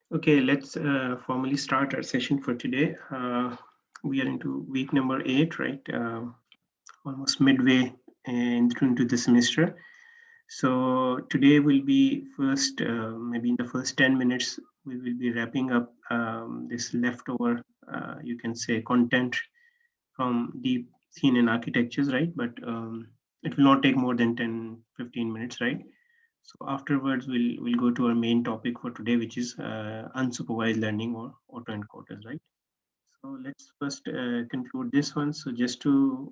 Okay, let's formally start our session for today. We are into week number 8, right? Almost midway into the semester. So today will be first, maybe in the first 10 minutes, we will be wrapping up this leftover, you can say, content from deep scene and architectures, right? But it will not take more than 10-15 minutes, right? So afterwards, we'll go to our main topic for today, which is unsupervised learning or auto encoders, right? So let's first conclude this one. So just to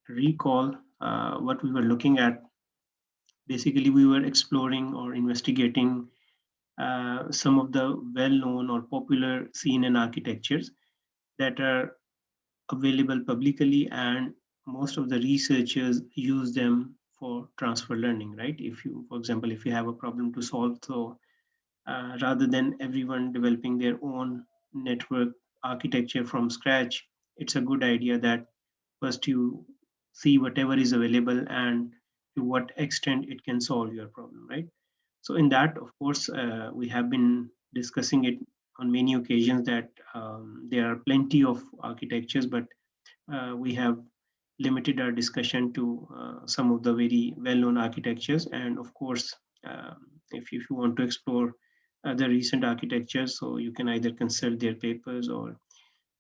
recall what we were looking at, basically we were exploring or investigating some of the well-known or popular scene and architectures that are available publicly, and most of the researchers use them for transfer learning, right? If you, for example, if you have a problem to solve, so rather than everyone developing their own network architecture from scratch, it's a good idea that first you see whatever is available and to what extent it can solve your problem, right? So in that, of course, we have been discussing it on many occasions that there are plenty of architectures, but we have limited our discussion to some of the very well-known architectures. And of course, if you want to explore other recent architectures, so you can either consult their papers or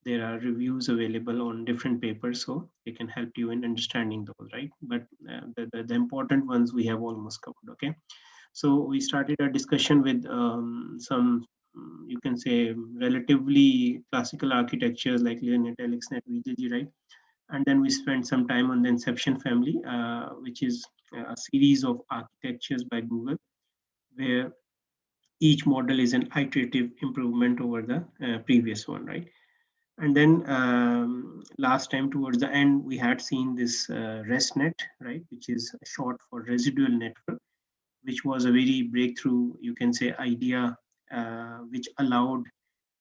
there are reviews available on different papers, so they can help you in understanding those, right? But the important ones we have almost covered. Okay, so we started our discussion with some, you can say, relatively classical architectures like LearNet, AlexNet, VJG, right? And then we spent some time on the Inception family, which is a series of architectures by Google, where each model is an iterative improvement over the previous one, right? And then last time towards the end, we had seen this ResNet, right, which is short for residual network, which was a very breakthrough, you can say, idea, which allowed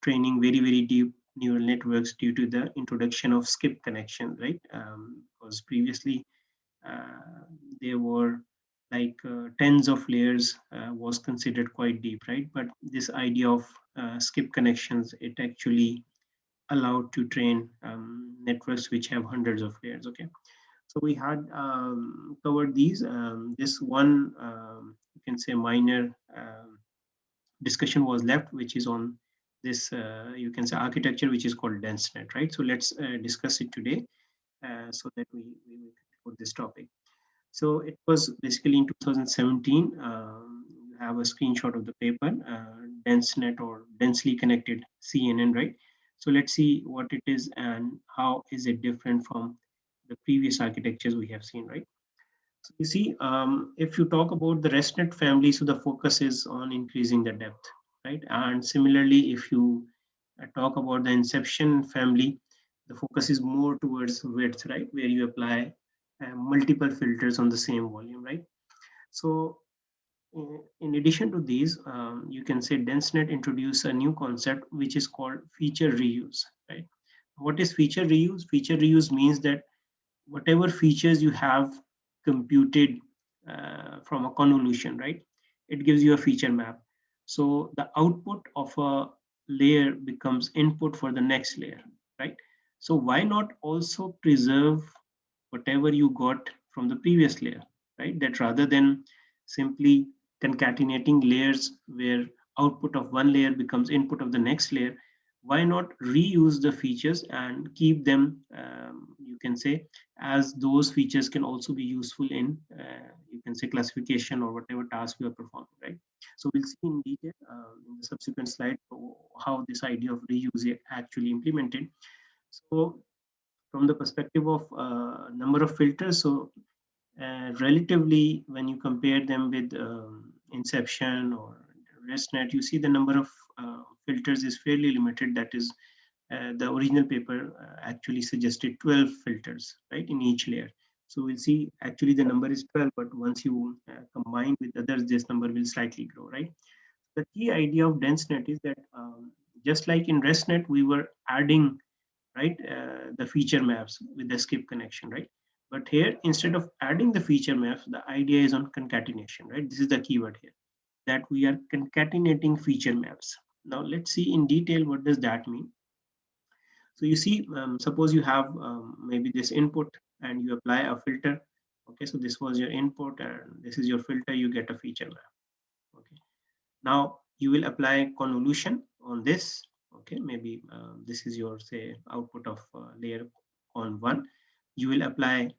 training very, very deep neural networks due to the introduction of skip connection, right? Because previously uh, there were like tens of layers was considered quite deep, right? But this idea of skip connections, it actually allowed to train networks which have hundreds of layers. Okay, so we had covered these. This one, you can say, minor discussion was left, which is on this, you can say, architecture, which is called DenseNet, right? So let's discuss it today so that we will conclude this topic. So it was basically in 2017. You have a screenshot of the paper, DenseNet or densely connected CNN, right? So let's see what it is and how is it different from the previous architectures we have seen, right? So you see, if you talk about the ResNet family, so the focus is on increasing the depth, right? And similarly, if you talk about the Inception family, the focus is more towards width, right? Where you apply multiple filters on the same volume, right? So in addition to these, you can say DenseNet introduce a new concept which is called feature reuse, right? What is feature reuse? Feature reuse means that whatever features you have computed from a convolution, right? It gives you a feature map. So the output of a layer becomes input for the next layer, right? So why not also preserve whatever you got from the previous layer, right? That rather than simply concatenating layers where output of one layer becomes input of the next layer, why not reuse the features and keep them, you can say, as those features can also be useful in, you can say, classification or whatever task you are performing, right? So we'll see in detail in the subsequent slide how this idea of reuse is actually implemented. So from the perspective of number of filters, so relatively when you compare them with Inception or ResNet, you see the number of filters is fairly limited. That is, the original paper actually suggested 12 filters, right, in each layer. So we'll see actually the number is 12, but once you combine with others, this number will slightly grow, right? The key idea of DenseNet is that just like in ResNet, we were adding, right, the feature maps with the skip connection, right? But here, instead of adding the feature maps, the idea is on concatenation, right? This is the keyword here, that we are concatenating feature maps. Now let's see in detail what does that mean. So you see, suppose you have maybe this input and you apply a filter. Okay, so this was your input and this is your filter, you get a feature map. Okay, now you will apply convolution on this. Okay, maybe this is your say output of layer on 1. You will apply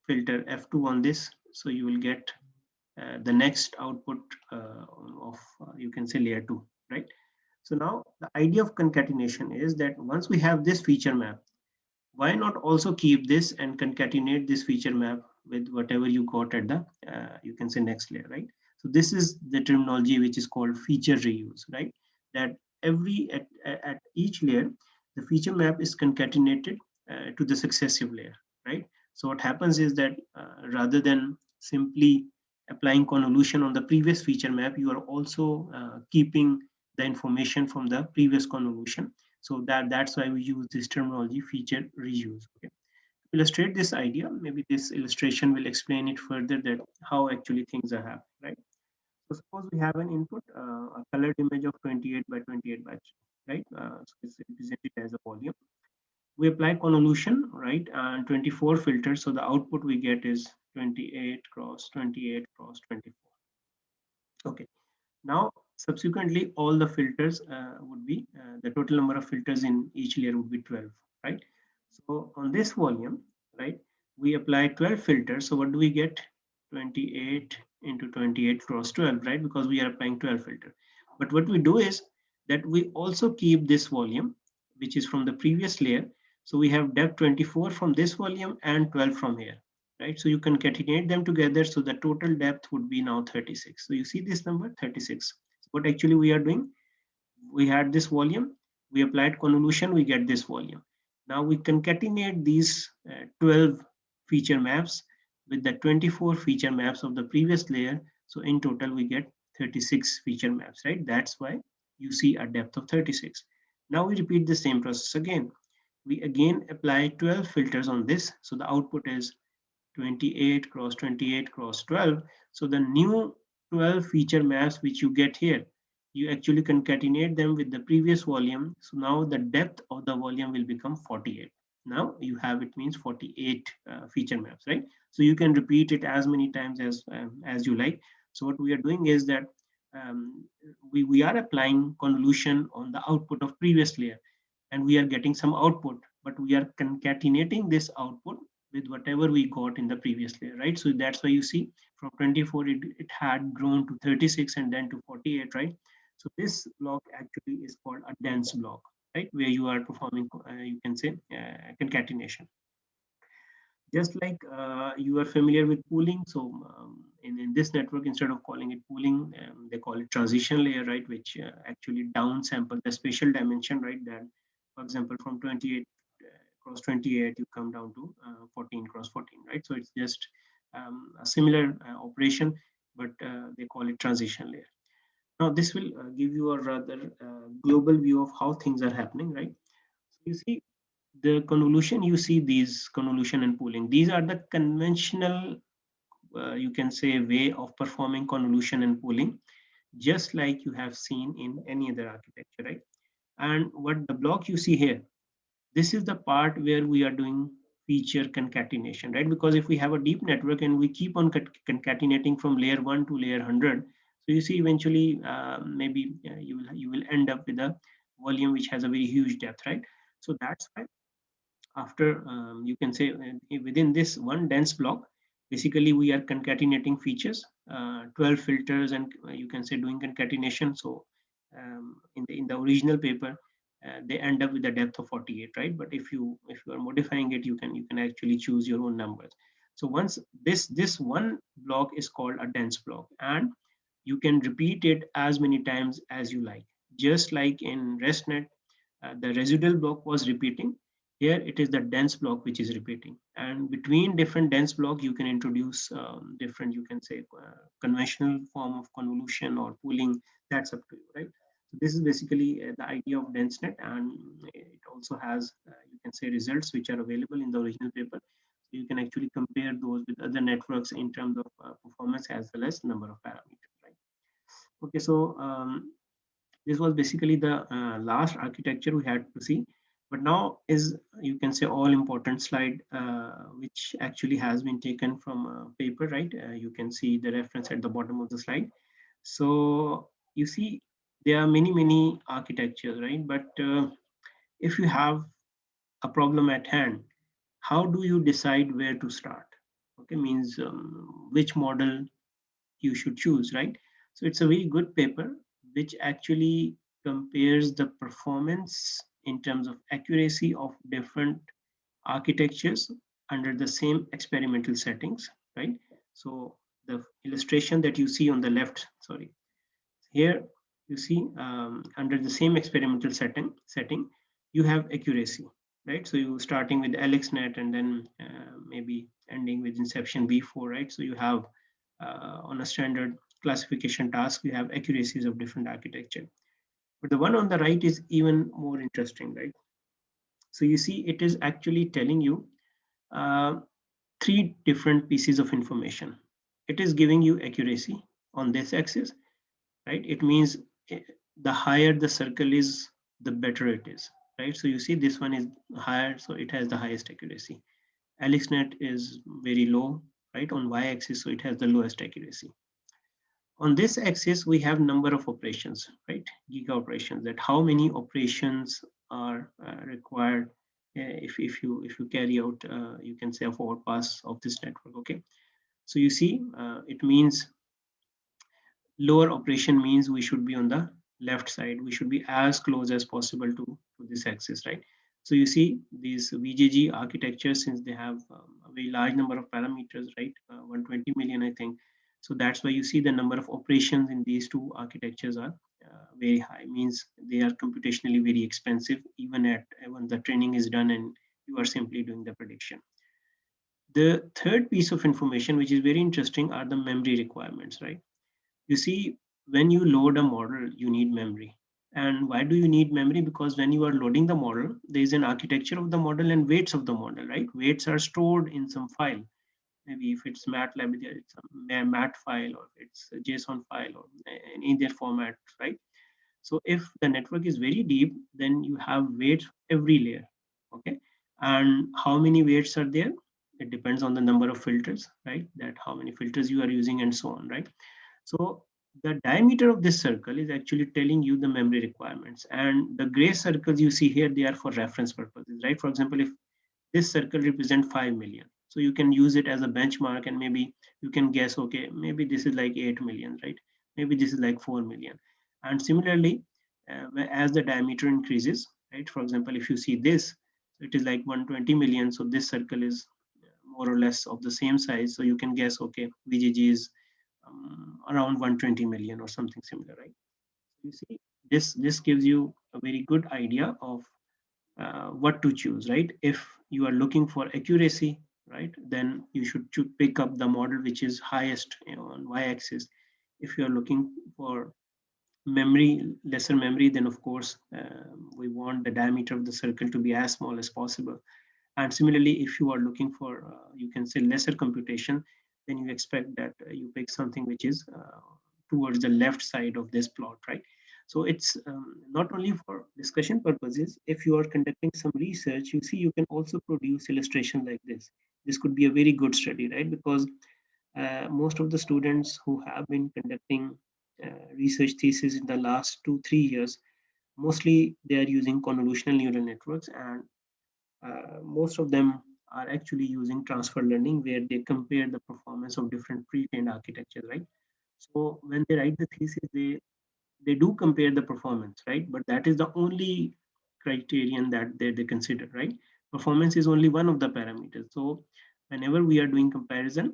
filter F2 on this, so you will get the next output of you can say layer 2, right? So now the idea of concatenation is that once we have this feature map, why not also keep this and concatenate this feature map with whatever you got at the you can say next layer, right? So this is the terminology which is called feature reuse, right? That every at each layer the feature map is concatenated to the successive layer, right? So what happens is that rather than simply applying convolution on the previous feature map, you are also keeping the information from the previous convolution. So that's why we use this terminology feature reuse. Okay. To illustrate this idea, maybe this illustration will explain it further that how actually things are happening, right? So suppose we have an input, a colored image of 28 by 28 by 3, right? So it's represented as a volume. We apply convolution, right? And 24 filters. So the output we get is 28 cross 28 cross 24. Okay. Now, subsequently, all the filters would be the total number of filters in each layer would be 12, right? So on this volume, right, we apply 12 filters. So what do we get? 28 into 28 cross 12, right? Because we are applying 12 filter. But what we do is that we also keep this volume, which is from the previous layer. So we have depth 24 from this volume and 12 from here, right? So you concatenate them together. So the total depth would be now 36. So you see this number 36. What actually we are doing, we had this volume, we applied convolution, we get this volume. Now we concatenate these 12 feature maps with the 24 feature maps of the previous layer. So in total, we get 36 feature maps, right? That's why you see a depth of 36. Now we repeat the same process again. We again apply 12 filters on this. So the output is 28 cross 28 cross 12. So the new 12 feature maps which you get here, you actually concatenate them with the previous volume. So now the depth of the volume will become 48. Now you have it means 48 feature maps, right? So you can repeat it as many times as you like. So what we are doing is that we are applying convolution on the output of previous layer and we are getting some output, but we are concatenating this output with whatever we got in the previous layer, right? So that's why you see from 24, it had grown to 36 and then to 48, right? So this block actually is called a dense block, right? Where you are performing, you can say concatenation. Just like you are familiar with pooling. So in this network, instead of calling it pooling, they call it transition layer, right? Which actually downsample the spatial dimension, right? That, for example, from 28 cross 28, you come down to 14 cross 14, right? So it's just a similar operation, but they call it transition layer. Now, this will give you a rather global view of how things are happening, right? So you see, the convolution, you see these convolution and pooling. These are the conventional, you can say, way of performing convolution and pooling, just like you have seen in any other architecture, right? And what the block you see here, this is the part where we are doing feature concatenation, right? Because if we have a deep network and we keep on concatenating from layer 1 to layer 100, so you see eventually maybe you will end up with a volume which has a very huge depth, right? So that's why after you can say within this one dense block, basically we are concatenating features, 12 filters, and you can say doing concatenation. So in the original paper, they end up with a depth of 48, right? But if you are modifying it, you can actually choose your own numbers. So once this one block is called a dense block, and you can repeat it as many times as you like. Just like in RESTnet, the residual block was repeating. Here it is the dense block which is repeating. And between different dense block, you can introduce different, you can say, conventional form of convolution or pooling. That's up to you, right? So this is basically the idea of DenseNet, and it also has, you can say, results which are available in the original paper. So you can actually compare those with other networks in terms of performance as well as number of parameters, right? Okay, so This was basically the last architecture we had to see. But now is, you can say, all important slide, which actually has been taken from a paper, right? You can see the reference at the bottom of the slide. So you see, there are many architectures, right? But if you have a problem at hand, how do you decide where to start? Okay, means which model you should choose, right? So it's a very good paper which actually compares the performance in terms of accuracy of different architectures under the same experimental settings, right? So the illustration that you see on the left, sorry, here you see under the same experimental setting, you have accuracy, right? So you starting with LXNet and then maybe ending with inception V4, right? So you have on a standard classification task, you have accuracies of different architecture. But the one on the right is even more interesting, right? So you see, it is actually telling you uh, three different pieces of information. It is giving you accuracy on this axis, right? It means the higher the circle is, the better it is, right? So you see this one is higher, so it has the highest accuracy. AlexNet is very low, right, on y-axis, so it has the lowest accuracy. On this axis, we have number of operations, right? Giga operations, that how many operations are required if you carry out, you can say, a forward pass of this network, okay? So you see, it means lower operation means we should be on the left side. We should be as close as possible to this axis, right? So you see these VGG architectures, since they have a very large number of parameters, right? 120 million, I think. So that's why you see the number of operations in these two architectures are very high. Means they are computationally very expensive, even at when the training is done and you are simply doing the prediction. The third piece of information, which is very interesting, are the memory requirements, right? You see, when you load a model, you need memory. And why do you need memory? Because when you are loading the model, there is an architecture of the model and weights of the model, right? Weights are stored in some file. Maybe if it's MATLAB, it's a MAT file, or it's a JSON file, or in their format, right? So if the network is very deep, then you have weights every layer, okay? And how many weights are there? It depends on the number of filters, right? That how many filters you are using and so on, right? So the diameter of this circle is actually telling you the memory requirements. And the gray circles you see here, they are for reference purposes, right? For example, if this circle represents 5 million, so you can use it as a benchmark and maybe you can guess, okay, maybe this is like 8 million, right? Maybe this is like 4 million. And similarly, as the diameter increases, right? For example, if you see this, it is like 120 million. So this circle is more or less of the same size. So you can guess, okay, VGG is around 120 million or something similar, right? You see, this gives you a very good idea of what to choose, right? If you are looking for accuracy, right, then you should pick up the model which is highest, on y-axis. If you are looking for memory, lesser memory, then of course we want the diameter of the circle to be as small as possible. And similarly, if you are looking for, you can say, lesser computation, then you expect that you pick something which is towards the left side of this plot, right? So it's not only for discussion purposes. If you are conducting some research, you see, you can also produce illustration like this. This could be a very good study, right? Because most of the students who have been conducting research thesis in the last 2 3 years, mostly they are using convolutional neural networks, and most of them are actually using transfer learning, where they compare the performance of different pre-trained architectures, right? So when they write the thesis, they do compare the performance, right? But that is the only criterion that they consider, right? Performance is only one of the parameters. So whenever we are doing comparison,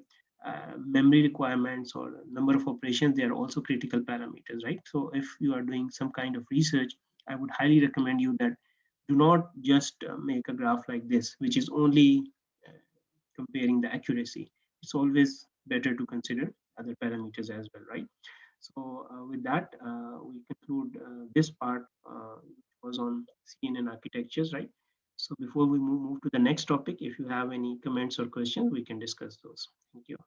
memory requirements or number of operations, they are also critical parameters, right? So if you are doing some kind of research, I would highly recommend you that do not just make a graph like this, which is only uh, comparing the accuracy. It's always better to consider other parameters as well, right? So with that, we conclude this part, which was on CNN architectures, right? So before we move to the next topic, if you have any comments or questions, we can discuss those. Thank you.